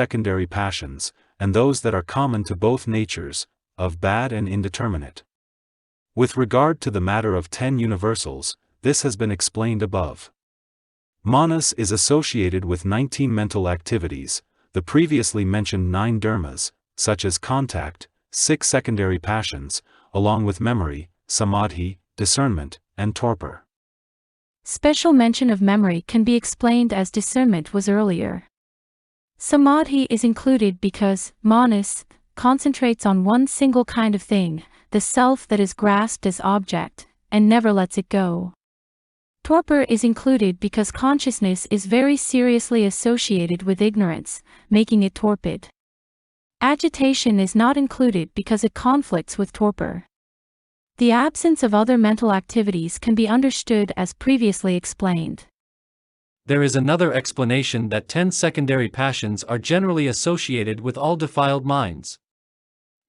secondary passions, and those that are common to both natures, of bad and indeterminate. With regard to the matter of 10 universals, this has been explained above. Manas is associated with 19 mental activities, the previously mentioned 9 dharmas, such as contact, 6 secondary passions, along with memory, samadhi, discernment, and torpor. Special mention of memory can be explained as discernment was earlier. Samadhi is included because manas concentrates on one single kind of thing, the self that is grasped as object, and never lets it go. Torpor is included because consciousness is very seriously associated with ignorance, making it torpid. Agitation is not included because it conflicts with torpor. The absence of other mental activities can be understood as previously explained. There is another explanation that 10 secondary passions are generally associated with all defiled minds.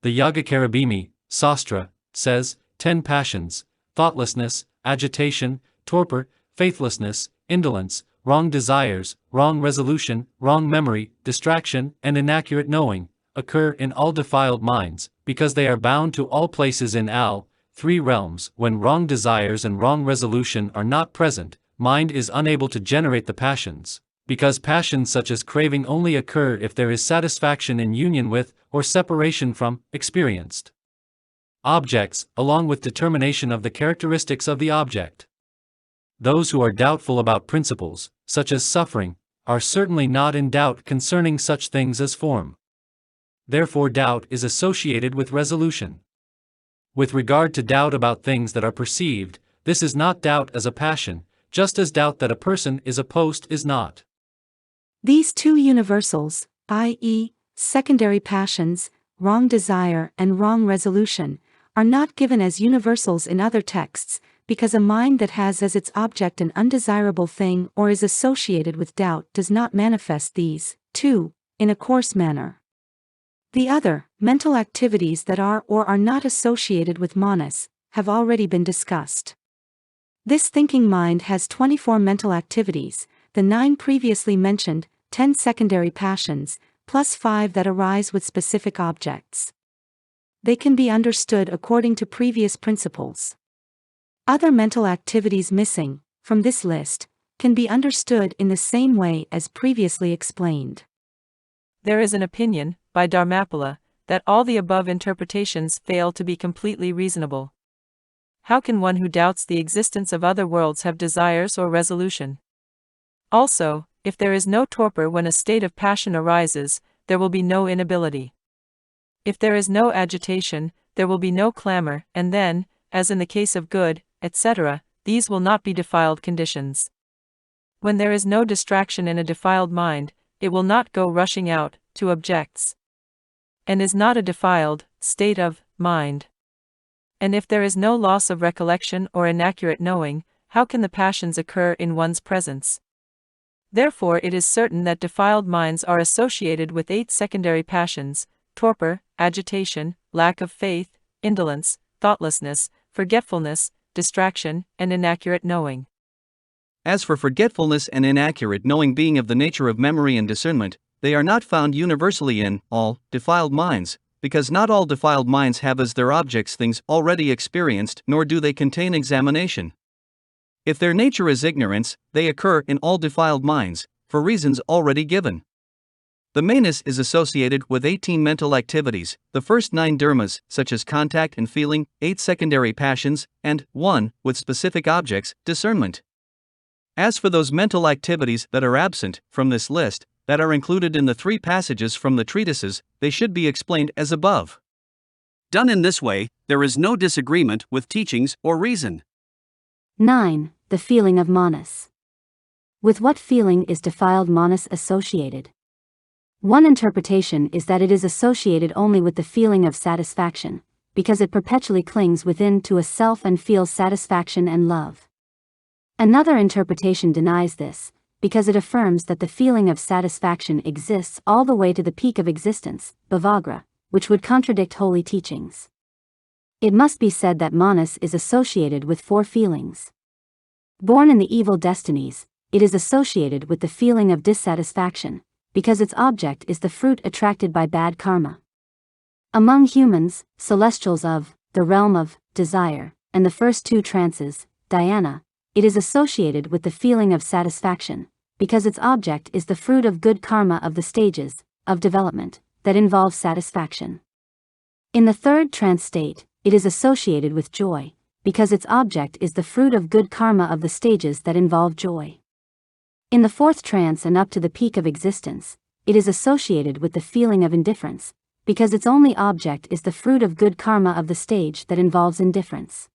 The Yogacarabhimi, Sastra, says, 10 passions, thoughtlessness, agitation, torpor, faithlessness, indolence, wrong desires, wrong resolution, wrong memory, distraction, and inaccurate knowing, occur in all defiled minds, because they are bound to all places in all 3 realms. When wrong desires and wrong resolution are not present, mind is unable to generate the passions, because passions such as craving only occur if there is satisfaction in union with, or separation from, experienced objects, along with determination of the characteristics of the object. Those who are doubtful about principles, such as suffering, are certainly not in doubt concerning such things as form. Therefore, doubt is associated with resolution. With regard to doubt about things that are perceived, this is not doubt as a passion, just as doubt that a person is a post is not. These 2 universals, i.e., secondary passions, wrong desire and wrong resolution, are not given as universals in other texts, because a mind that has as its object an undesirable thing or is associated with doubt does not manifest these, 2, in a coarse manner. The other, mental activities that are or are not associated with manas, have already been discussed. This thinking mind has 24 mental activities, the 9 previously mentioned, 10 secondary passions, plus 5 that arise with specific objects. They can be understood according to previous principles. Other mental activities missing, from this list, can be understood in the same way as previously explained. There is an opinion, by Dharmapala, that all the above interpretations fail to be completely reasonable. How can one who doubts the existence of other worlds have desires or resolution? Also, if there is no torpor when a state of passion arises, there will be no inability. If there is no agitation, there will be no clamor, and then, as in the case of good, etc., these will not be defiled conditions. When there is no distraction in a defiled mind, it will not go rushing out to objects, and is not a defiled state of mind. And if there is no loss of recollection or inaccurate knowing, how can the passions occur in one's presence? Therefore it is certain that defiled minds are associated with 8 secondary passions: torpor, agitation, lack of faith, indolence, thoughtlessness, forgetfulness, distraction, and inaccurate knowing. As for forgetfulness and inaccurate knowing being of the nature of memory and discernment, they are not found universally in all defiled minds, because not all defiled minds have as their objects things already experienced, nor do they contain examination. If their nature is ignorance, they occur in all defiled minds, for reasons already given. The manas is associated with 18 mental activities, the first 9 dharmas, such as contact and feeling, 8 secondary passions, and 1, with specific objects, discernment. As for those mental activities that are absent from this list, that are included in the 3 passages from the treatises, they should be explained as above. Done in this way, there is no disagreement with teachings or reason. 9. The feeling of manas. With what feeling is defiled manas associated? One interpretation is that it is associated only with the feeling of satisfaction, because it perpetually clings within to a self and feels satisfaction and love. Another interpretation denies this, because it affirms that the feeling of satisfaction exists all the way to the peak of existence, bhavagra, which would contradict holy teachings. It must be said that manas is associated with 4 feelings. Born in the evil destinies, it is associated with the feeling of dissatisfaction, because its object is the fruit attracted by bad karma. Among humans, celestials of the realm of desire, and the first two trances, dhyana, it is associated with the feeling of satisfaction, because its object is the fruit of good karma of the stages of development that involve satisfaction. In the third trance state, it is associated with joy, because its object is the fruit of good karma of the stages that involve joy. In the fourth trance and up to the peak of existence, it is associated with the feeling of indifference, because its only object is the fruit of good karma of the stage that involves indifference.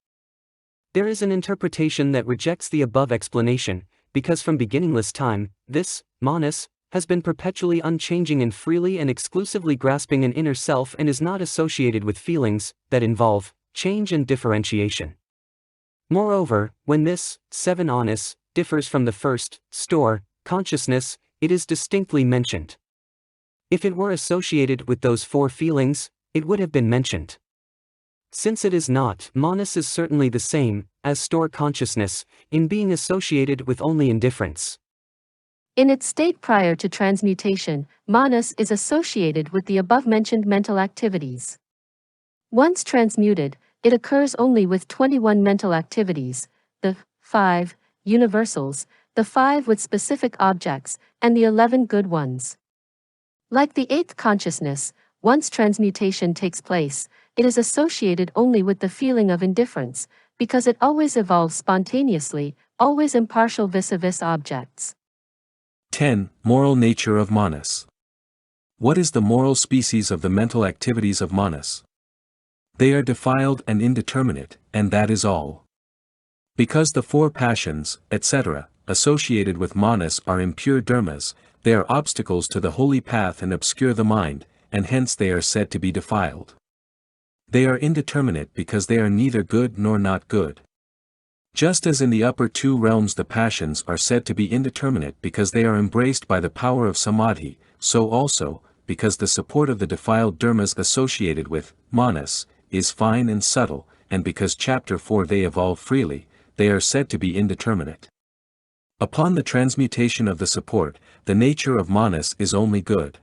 There is an interpretation that rejects the above explanation, because from beginningless time, this, manas, has been perpetually unchanging and freely and exclusively grasping an inner self and is not associated with feelings that involve change and differentiation. Moreover, when this, 7 anas, differs from the first, store, consciousness, it is distinctly mentioned. If it were associated with those 4 feelings, it would have been mentioned. Since it is not, manas is certainly the same as store consciousness, in being associated with only indifference. In its state prior to transmutation, manas is associated with the above-mentioned mental activities. Once transmuted, it occurs only with 21 mental activities, the 5 universals, the 5 with specific objects, and the 11 good ones. Like the 8th consciousness, once transmutation takes place, it is associated only with the feeling of indifference, because it always evolves spontaneously, always impartial vis-a-vis objects. 10. Moral nature of manas. What is the moral species of the mental activities of manas? They are defiled and indeterminate, and that is all. Because the 4 passions, etc., associated with manas are impure dharmas, they are obstacles to the holy path and obscure the mind, and hence they are said to be defiled. They are indeterminate because they are neither good nor not good. Just as in the upper 2 realms the passions are said to be indeterminate because they are embraced by the power of samadhi, so also, because the support of the defiled dharmas associated with manas is fine and subtle, and because chapter 4 they evolve freely, they are said to be indeterminate. Upon the transmutation of the support, the nature of manas is only good.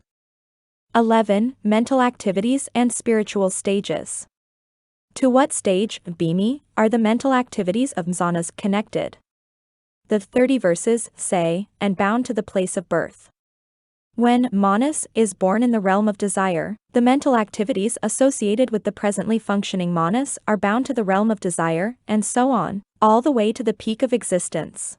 11. Mental activities and spiritual stages. To what stage, bhimi, are the mental activities of manas connected? The 30 verses say, and bound to the place of birth. When manas is born in the realm of desire, the mental activities associated with the presently functioning manas are bound to the realm of desire, and so on, all the way to the peak of existence.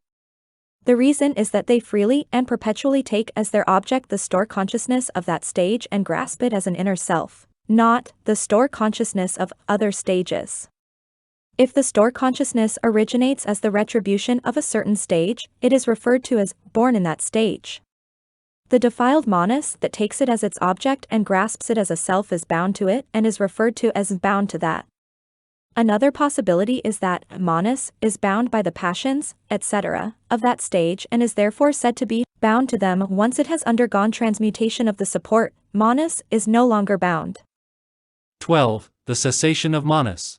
The reason is that they freely and perpetually take as their object the store consciousness of that stage and grasp it as an inner self, not the store consciousness of other stages. If the store consciousness originates as the retribution of a certain stage, it is referred to as born in that stage. The defiled manas that takes it as its object and grasps it as a self is bound to it and is referred to as bound to that. Another possibility is that manas is bound by the passions, etc., of that stage and is therefore said to be bound to them once it has undergone transmutation of the support. Manas is no longer bound. 12. The cessation of manas.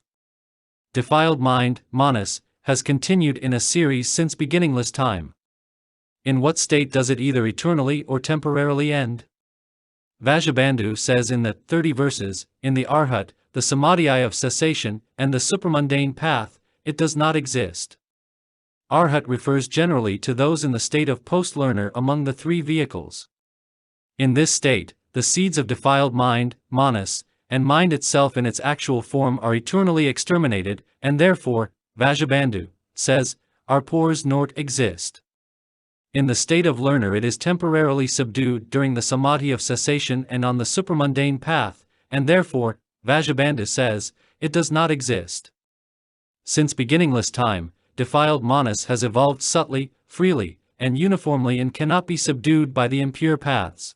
Defiled mind, manas, has continued in a series since beginningless time. In what state does it either eternally or temporarily end? Vasubandhu says in the 30 verses, in the arhat, the samadhi of cessation, and the supramundane path, it does not exist. Arhat refers generally to those in the state of post-learner among the 3 vehicles. In this state, the seeds of defiled mind, manas, and mind itself in its actual form are eternally exterminated, and therefore, Vasubandhu says, our pores nor exist. In the state of learner it is temporarily subdued during the samadhi of cessation and on the supramundane path, and therefore, Vasubandhu says, it does not exist. Since beginningless time, defiled manas has evolved subtly, freely, and uniformly and cannot be subdued by the impure paths.